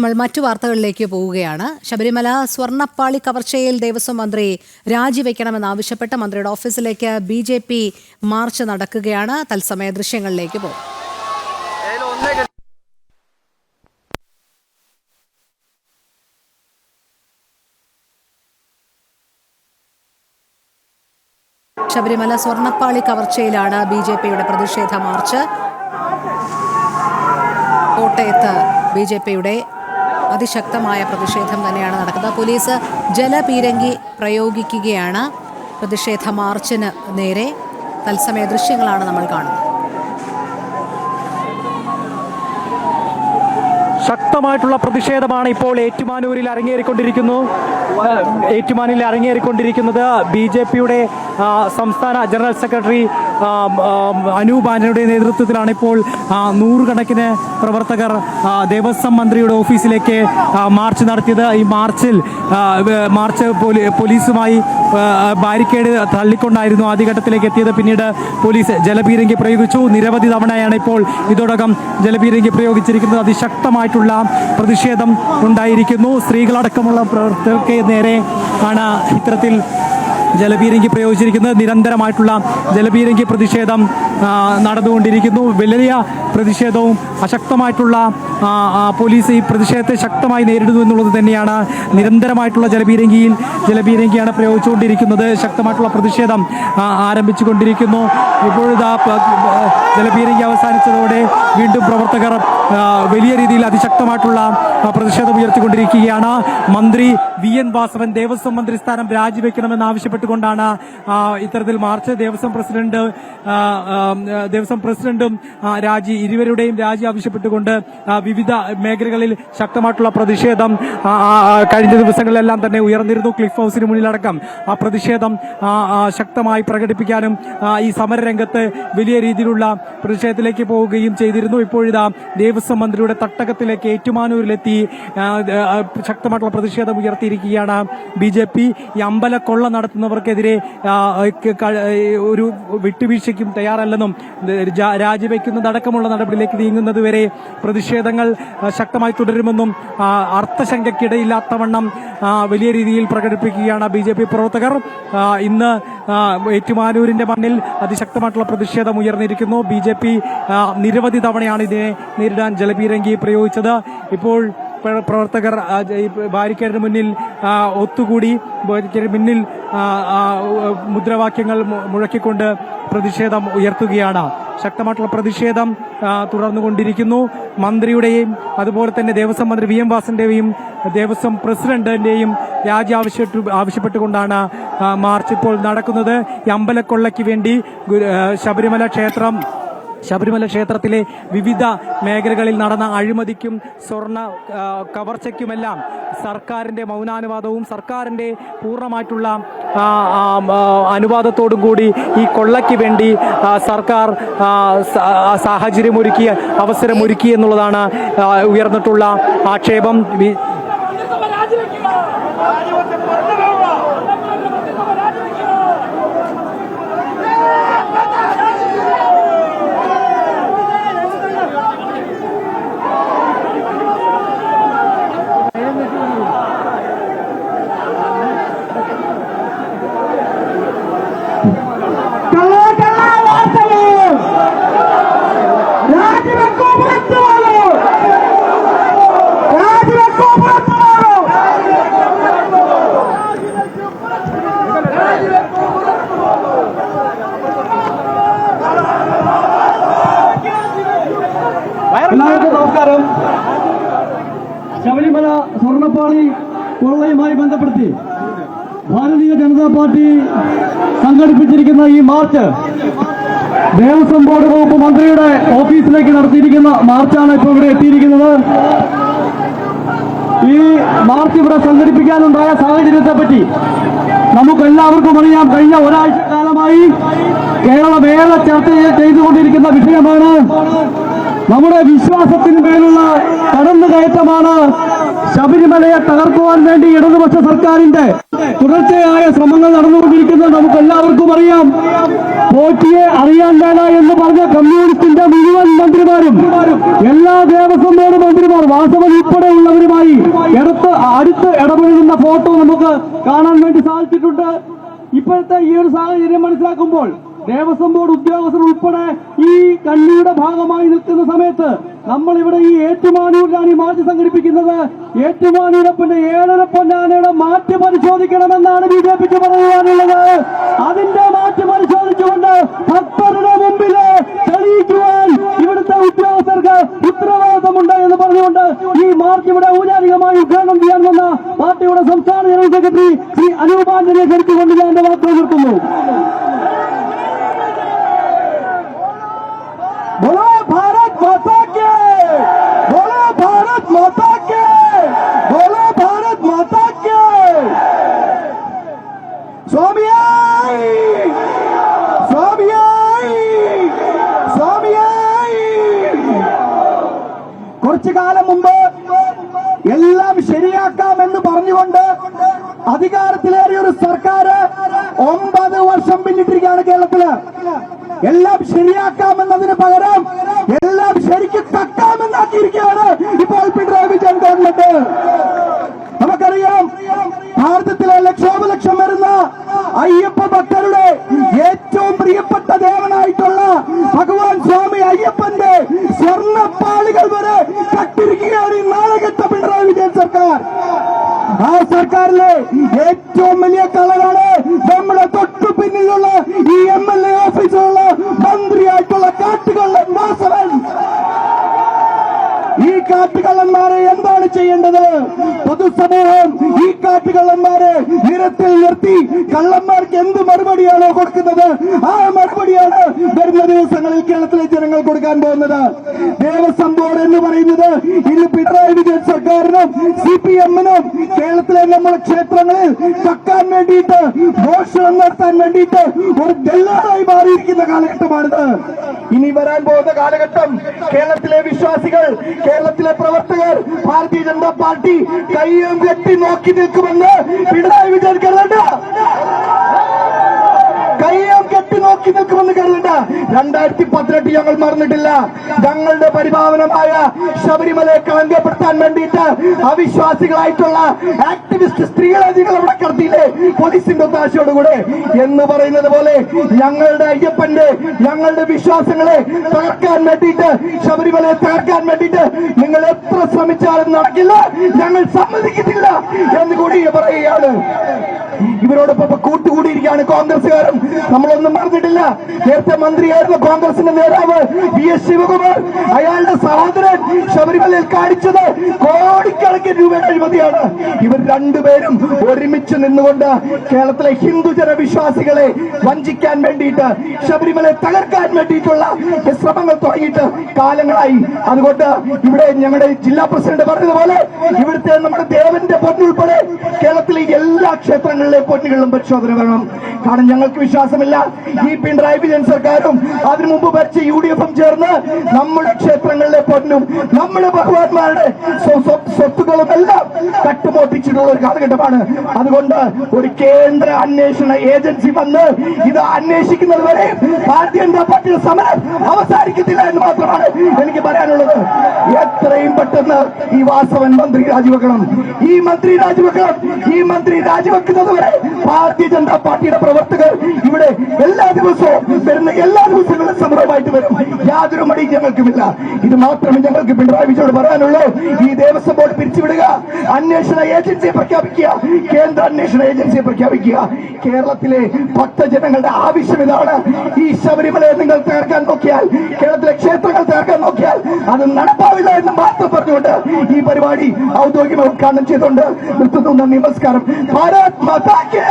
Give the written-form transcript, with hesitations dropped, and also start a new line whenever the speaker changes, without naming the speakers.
നമ്മൾ മറ്റു വാർത്തകളിലേക്ക് പോവുകയാണ്. ശബരിമല സ്വർണ്ണപ്പാളി കവർച്ചയിൽ ദേവസ്വം മന്ത്രി രാജിവെക്കണമെന്നാവശ്യപ്പെട്ട് മന്ത്രിയുടെ ഓഫീസിലേക്ക് BJP മാർച്ച് നടക്കുകയാണ്. തത്സമയ ദൃശ്യങ്ങളിലേക്ക് പോകും. ശബരിമല സ്വർണ്ണപ്പാളി കവർച്ചയിലാണ് BJPയുടെ പ്രതിഷേധ മാർച്ച്. കോട്ടയത്ത് BJPയുടെ അതിശക്തമായ പ്രതിഷേധം തന്നെയാണ് നടക്കുന്നത്. പോലീസ് ജലപീരങ്കി പ്രയോഗിക്കുകയാണ് പ്രതിഷേധ മാർച്ചിന് നേരെ. തത്സമയ ദൃശ്യങ്ങളാണ് നമ്മൾ കാണുന്നത്.
ശക്തമായിട്ടുള്ള പ്രതിഷേധമാണ് ഇപ്പോൾ ഏറ്റുമാനൂരിൽ അരങ്ങേറിക്കൊണ്ടിരിക്കുന്നത്. BJPയുടെ സംസ്ഥാന ജനറൽ സെക്രട്ടറി അനൂപ് ആന്റണിയുടെ നേതൃത്വത്തിലാണ് ഇപ്പോൾ നൂറുകണക്കിന് പ്രവർത്തകർ ദേവസ്വം മന്ത്രിയുടെ ഓഫീസിലേക്ക് മാർച്ച് നടത്തിയത്. ഈ മാർച്ച് പോലീസുമായി ബാരിക്കേഡ് തള്ളിക്കൊണ്ടായിരുന്നു ആദ്യഘട്ടത്തിലേക്ക് എത്തിയത്. പിന്നീട് പോലീസ് ജലപീരങ്കി പ്രയോഗിച്ചു. നിരവധി തവണയാണ് ഇപ്പോൾ ഇതോടകം ജലപീരങ്കി പ്രയോഗിച്ചിരിക്കുന്നത്. അതിശക്തമായിട്ടുള്ള പ്രതിഷേധം ഉണ്ടായിരിക്കുന്നു. സ്ത്രീകളടക്കമുള്ള പ്രവർത്തകർക്ക് നേരെ ആണ് ഇത്തരത്തിൽ ജലപീരങ്കി പ്രയോഗിച്ചിരിക്കുന്നത്. നിരന്തരമായിട്ടുള്ള ജലപീരങ്കി പ്രതിഷേധം നടന്നുകൊണ്ടിരിക്കുന്നു. വലിയ പ്രതിഷേധവും അശക്തമായിട്ടുള്ള പോലീസ് ഈ പ്രതിഷേധത്തെ ശക്തമായി നേരിടുന്നു എന്നുള്ളത് തന്നെയാണ്. നിരന്തരമായിട്ടുള്ള ജലപീരങ്കിയാണ് പ്രയോഗിച്ചുകൊണ്ടിരിക്കുന്നത്. ശക്തമായിട്ടുള്ള പ്രതിഷേധം ആരംഭിച്ചുകൊണ്ടിരിക്കുന്നു. ഇപ്പോഴിതാ ജലപീരങ്കി അവസാനിച്ചതോടെ വീണ്ടും പ്രവർത്തകർ വലിയ രീതിയിൽ അതിശക്തമായിട്ടുള്ള പ്രതിഷേധം ഉയർത്തിക്കൊണ്ടിരിക്കുകയാണ്. മന്ത്രി VN വാസവൻ ദേവസ്വം മന്ത്രി സ്ഥാനം രാജിവെക്കണമെന്ന് ആവശ്യപ്പെട്ടുകൊണ്ടാണ് ഇത്തരത്തിൽ മാർച്ച്. ദേവസ്വം പ്രസിഡന്റും ഇരുവരുടെയും രാജി ആവശ്യപ്പെട്ടുകൊണ്ട് വിവിധ മേഖലകളിൽ ശക്തമായിട്ടുള്ള പ്രതിഷേധം കഴിഞ്ഞ ദിവസങ്ങളിലെല്ലാം തന്നെ ഉയർന്നിരുന്നു. ക്ലിഫ് ഹൗസിന് മുന്നിലടക്കം ആ പ്രതിഷേധം ശക്തമായി പ്രകടിപ്പിക്കാനും ഈ സമരരംഗത്ത് വലിയ രീതിയിലുള്ള പ്രതിഷേധത്തിലേക്ക് പോവുകയും ചെയ്തിരുന്നു. ഇപ്പോഴിതാ ദേവസ്വം മന്ത്രിയുടെ തട്ടകത്തിലേക്ക് ഏറ്റുമാനൂരിലെത്തി ശക്തമായിട്ടുള്ള പ്രതിഷേധം ഉയർത്തിയിരിക്കുകയാണ് BJP. ഈ അമ്പലക്കൊള്ള നടത്തുന്നവർക്കെതിരെ ഒരു വിട്ടുവീഴ്ചയ്ക്കും തയ്യാറല്ലെന്നും രാജിവെക്കുന്നതടക്കമുള്ള നടപടിയിലേക്ക് നീങ്ങുന്നതുവരെ പ്രതിഷേധങ്ങൾ ശക്തമായി തുടരുമെന്നും അർത്ഥശങ്കയ്ക്കിടയില്ലാത്തവണ്ണം വലിയ രീതിയിൽ പ്രകടിപ്പിക്കുകയാണ് BJP പ്രവർത്തകർ. ഇന്ന് ഏറ്റുമാനൂരിന്റെ മണ്ണിൽ അതിശക്തമായിട്ടുള്ള പ്രതിഷേധം ഉയർന്നിരിക്കുന്നു. BJP നിരവധി തവണയാണ് ഇതിനെ നേരിടാൻ ജലപീരങ്കി പ്രയോഗിച്ചത്. ഇപ്പോൾ പ്രവർത്തകർ ബാരിക്കേഡിന് മുന്നിൽ ഒത്തുകൂടി ബാരിക്കേഡിന് മുന്നിൽ മുദ്രാവാക്യങ്ങൾ മുഴക്കിക്കൊണ്ട് പ്രതിഷേധം ഉയർത്തുകയാണ്. ശക്തമായിട്ടുള്ള പ്രതിഷേധം തുടർന്നുകൊണ്ടിരിക്കുന്നു. മന്ത്രിയുടെയും അതുപോലെ തന്നെ ദേവസ്വം മന്ത്രി VM വാസന്റെയും ദേവസ്വം പ്രസിഡന്റിന്റെയും രാജി ആവശ്യപ്പെട്ടുകൊണ്ടാണ് മാർച്ച് ഇപ്പോൾ നടക്കുന്നത്. ഈ അമ്പലക്കൊള്ളയ്ക്ക് വേണ്ടി ശബരിമല ക്ഷേത്രത്തിലെ വിവിധ മേഖലകളിൽ നടന്ന അഴിമതിക്കും സ്വർണ്ണ കവർച്ചയ്ക്കുമെല്ലാം സർക്കാരിന്റെ മൗനാനുവാദവും സർക്കാരിന്റെ പൂർണ്ണമായിട്ടുള്ള അനുവാദത്തോടും കൂടി ഈ കൊള്ളയ്ക്ക് വേണ്ടി സർക്കാർ സാഹചര്യമൊരുക്കി അവസരമൊരുക്കി എന്നുള്ളതാണ് ഉയർന്നിട്ടുള്ള ആക്ഷേപം.
എല്ലാവർക്കും നമസ്കാരം. ശബരിമല സ്വർണ്ണപ്പാളി കൊള്ളയുമായി ബന്ധപ്പെടുത്തി ഭാരതീയ ജനതാ പാർട്ടി സംഘടിപ്പിച്ചിരിക്കുന്ന ഈ മാർച്ച് ദേവസ്വം ബോർഡ് വകുപ്പ് മന്ത്രിയുടെ ഓഫീസിലേക്ക് നടത്തിയിരിക്കുന്ന മാർച്ചാണ് ഇപ്പോൾ ഇവിടെ എത്തിയിരിക്കുന്നത്. ഈ മാർച്ച് ഇവിടെ സംഘടിപ്പിക്കാനുണ്ടായ സാഹചര്യത്തെപ്പറ്റി നമുക്കെല്ലാവർക്കും അറിയാം. കഴിഞ്ഞ ഒരാഴ്ച കാലമായി കേരളമേറെ ചർച്ച ചെയ്തുകൊണ്ടിരിക്കുന്ന വിഷയമാണ്. നമ്മുടെ വിശ്വാസത്തിന്മേലുള്ള കടന്നുകയറ്റമാണ്. ശബരിമലയെ തകർക്കുവാൻ വേണ്ടി ഇടതുപക്ഷ സർക്കാരിന്റെ തുടർച്ചയായ ശ്രമങ്ങൾ നടന്നുകൊണ്ടിരിക്കുന്നത് നമുക്കെല്ലാവർക്കും അറിയാം. പോറ്റിയെ അറിയാൻ വേണ്ട എന്ന് പറഞ്ഞ കമ്മ്യൂണിസ്റ്റിന്റെ മുഴുവൻ മന്ത്രിമാരും എല്ലാ ദേവസ്വം ബോർഡ് മന്ത്രിമാർ വാസവൻ ഉൾപ്പെടെയുള്ളവരുമായി എടുത്ത ഫോട്ടോ നമുക്ക് കാണാൻ വേണ്ടി സാധിച്ചിട്ടുണ്ട്. ഇപ്പോഴത്തെ ഈ ഒരു സാഹചര്യം മനസ്സിലാക്കുമ്പോൾ ദേവസ്വം ബോർഡ് ഉദ്യോഗസ്ഥർ ഉൾപ്പെടെ ഈ കണ്ണിയുടെ ഭാഗമായി നിൽക്കുന്ന സമയത്ത് നമ്മൾ ഇവിടെ ഈ ഏറ്റുമാനൂരിലാണ് ഈ മാർച്ച് സംഘടിപ്പിക്കുന്നത്. ഏറ്റുമാനൂരപ്പന്റെ 7.5 പൊന്നാനയുടെ മാറ്റ് പരിശോധിക്കണമെന്നാണ് BJPക്ക് പറയുവാനുള്ളത്. അതിന്റെ മാറ്റ് പരിശോധിച്ചുകൊണ്ട് ഭക്തരുടെ മുമ്പിൽ തെളിയിക്കുവാൻ ഇവിടുത്തെ ഉദ്യോഗസ്ഥർക്ക് ഉത്തരവാദിത്തമുണ്ട് എന്ന് പറഞ്ഞുകൊണ്ട് ഈ മാർച്ച് ഇവിടെ ഔദ്യോഗികമായി ഉദ്ഘാടനം ചെയ്യാൻ വന്ന പാർട്ടിയുടെ സംസ്ഥാന ജനറൽ സെക്രട്ടറി ശ്രീ അനൂപ് ആന്റണിയെ ക്ഷണിച്ചുകൊണ്ട് ഞാൻ എന്റെ വാക്കുകൾ നിർത്തുന്നു. बोलो भारत माता के, बोलो भारत माता के, बोलो भारत माता के. स्वामियाई, स्वामियाई, स्वामियाई. കുറച്ചു കാലം മുമ്പ് എല്ലാം ശരിയാക്കാമെന്ന് പറഞ്ഞുകൊണ്ട് അധികാരത്തിലേറിയ ഒരു സർക്കാർ 9 വർഷം പിന്നിട്ടിരിക്കുകയാണ് കേരളത്തില്. എല്ലാം ശരിയാക്കാമെന്നതിന് പകരം എല്ലാം ശരിക്ക് തക്കാമെന്നാക്കിയിരിക്കുകയാണ് ഇപ്പോൾ പിണറായി വിജയൻ ഗവൺമെന്റ്. നമുക്കറിയാം, ഭാരതത്തിലെ ലക്ഷോപലക്ഷം വരുന്ന അയ്യപ്പ ഭക്തരുടെ ഏറ്റവും പ്രിയപ്പെട്ട ദേവനായിട്ടുള്ള ഭഗവാൻ സ്വാമി അയ്യപ്പന്റെ സ്വർണ്ണപ്പാളികൾ വരെ കട്ടിരിക്കുകയാണ് ഈ നാളെകെട്ട പിണറായി വിജയൻ സർക്കാർ. ആ സർക്കാരിലെ ഏറ്റവും വലിയ കളറാണ് നമ്മുടെ തൊട്ടു പിന്നിലുള്ള ഈ MLA ഓഫീസിലുള്ള മന്ത്രിയായിട്ടുള്ള കാട്ടുകള്ളൻ വാസവൻ. ഈ കാട്ടുകള്ളന്മാരെ എന്താണ് ചെയ്യേണ്ടത്? പൊതുസമൂഹം ഈ കാട്ടുകള്ളന്മാരെ നിരത്തിൽ നിർത്തി കള്ളന്മാർക്ക് എന്ത് മറുപടിയാണോ കൊടുക്കുന്നത്, ആ മറുപടിയാണ് വരുന്ന ദിവസങ്ങളിൽ കേരളത്തിലെ ജനങ്ങൾ കൊടുക്കാൻ പോകുന്നത്. ദേവസ്വം ബോർഡ് എന്ന് പറയുന്നത് ഇന്ന് പിണറായി വിജയൻ സർക്കാരിനും CPM-നും കേരളത്തിലെ നമ്മുടെ ക്ഷേത്രങ്ങളിൽ കക്കാൻ വേണ്ടിയിട്ട്, മോഷണം നടത്താൻ വേണ്ടിയിട്ട് ഒരു ദല്ലാളായി മാറിയിരിക്കുന്ന കാലഘട്ടമാണിത്. ഇനി വരാൻ പോകുന്ന കാലഘട്ടം കേരളത്തിലെ വിശ്വാസികൾ, കേരളത്തിലെ പ്രവർത്തകർ, ഭാരതീയ ജനതാ പാർട്ടി കയ്യും കെട്ടി നോക്കി നിൽക്കുമെന്ന് പിണറായി വിജയൻ കരുതണ്ട. കയ്യും കെട്ടി നോക്കി നിൽക്കുമെന്ന് കരുതണ്ട. 2018 ഞങ്ങൾ മറന്നിട്ടില്ല. ഞങ്ങളുടെ പരിപാവനമായ ശബരിമലയെ കളങ്കപ്പെടുത്താൻ വേണ്ടിയിട്ട് അവിശ്വാസികളായിട്ടുള്ള ആക്ടിവിസ്റ്റ് സ്ത്രീകളെ നിങ്ങൾ അവിടെ കടത്തിയില്ലേ പോലീസിന്റെ ഒത്താശയോടുകൂടെ എന്ന് പറയുന്നത് പോലെ ഞങ്ങളുടെ അയ്യപ്പന്റെ, ഞങ്ങളുടെ വിശ്വാസങ്ങളെ തകർക്കാൻ വേണ്ടിയിട്ട്, ശബരിമലയെ തകർക്കാൻ വേണ്ടിയിട്ട് നിങ്ങൾ എത്ര ശ്രമിച്ചാലും നടക്കില്ല, ഞങ്ങൾ സമ്മതിക്കത്തില്ല എന്ന് കൂടി പറയുകയാണ്. ഇവരോടൊപ്പം കൂട്ടുകൂടിയിരിക്കുകയാണ് കോൺഗ്രസുകാരും. നമ്മളൊന്നും മറന്നിട്ടില്ല. നേരത്തെ മന്ത്രിയായിരുന്ന കോൺഗ്രസിന്റെ നേതാവ് VS ശിവകുമാർ, അയാളുടെ സഹോദരൻ ശബരിമലയിൽ കാണിച്ചത് കോടിക്കണക്കിന് രൂപയുടെ അഴിമതിയാണ്. ഇവർ രണ്ടുപേരും ഒരുമിച്ച് നിന്നുകൊണ്ട് കേരളത്തിലെ ഹിന്ദുജന വിശ്വാസികളെ വഞ്ചിക്കാൻ വേണ്ടിയിട്ട്, ശബരിമലയെ തകർക്കാൻ വേണ്ടിയിട്ടുള്ള ശ്രമങ്ങൾ തുടങ്ങിയിട്ട് കാലങ്ങളായി. അതുകൊണ്ട് ഇവിടെ ഞങ്ങളുടെ ജില്ലാ പ്രസിഡന്റ് പറഞ്ഞതുപോലെ ഇവിടുത്തെ നമ്മുടെ ദേവന്റെ പൊന്നുൾപ്പെടെ കേരളത്തിലെ എല്ലാ ക്ഷേത്രങ്ങളിലെ പൊന്നുകളിലും പരിശോധന വരണം. കാരണം ഞങ്ങൾക്ക് വിശ്വാസമില്ല ഈ പിണറായി വിജയൻ സർക്കാരും അതിനു മുമ്പ് ഭരിച്ച UDF-ഉം ചേർന്ന് നമ്മുടെ ക്ഷേത്രങ്ങളിലെ പൊന്നും നമ്മുടെ ഭഗവാന്മാരുടെ സ്വത്തുക്കളും എല്ലാം കട്ടുമോട്ടിച്ചിട്ടുള്ള ഒരു കാലഘട്ടമാണ്. അതുകൊണ്ട് ഒരു കേന്ദ്ര അന്വേഷണ ഏജൻസി വന്ന് ഇത് അന്വേഷിക്കുന്നത് വരെ ഭാരതീയ ജനതാ പാർട്ടിയുടെ സമരം അവസാനിക്കത്തില്ല എന്ന് മാത്രമാണ് എനിക്ക് പറയാനുള്ളത്. എത്രയും പെട്ടെന്ന് ഈ വാസവൻ മന്ത്രി രാജിവെക്കണം. ഈ മന്ത്രി രാജിവെക്കണം. ഈ മന്ത്രി രാജിവെക്കുന്നത് വരെ ഭാരതീയ ജനതാ പാർട്ടിയുടെ പ്രവർത്തകർ ഇവിടെ എല്ലാ ദിവസവും വരുന്ന എല്ലാ ദിവസങ്ങളും സമരമായിട്ട് വരും. യാതൊരു മടിയും ഞങ്ങൾക്കുമില്ല. ഇത് മാത്രമേ ഞങ്ങൾക്ക് പിണറായി വിജയനോട് പറയാനുള്ളൂ. ഈ ദേവസ്വം ബോർഡ് പിരിച്ചുവിടുക, അന്വേഷണ ഏജൻസിയെ പ്രഖ്യാപിക്കുക, കേന്ദ്ര അന്വേഷണ ഏജൻസിയെ പ്രഖ്യാപിക്കുക. കേരളത്തിലെ ഭക്തജനങ്ങളുടെ ആവശ്യം ഇതാണ്. ഈ ശബരിമലയെ നിങ്ങൾ തകർക്കാൻ നോക്കിയാൽ, കേരളത്തിലെ ക്ഷേത്രങ്ങൾ തകർക്കാൻ നോക്കിയാൽ അത് നടപ്പാവില്ല എന്ന് മാത്രം പറഞ്ഞുകൊണ്ട് ഈ പരിപാടി ഔദ്യോഗികമായി ഉദ്ഘാടനം ചെയ്തുകൊണ്ട് നിർത്തുന്നു. നന്ദി, നമസ്കാരം. ഭാരത് മാതാ കി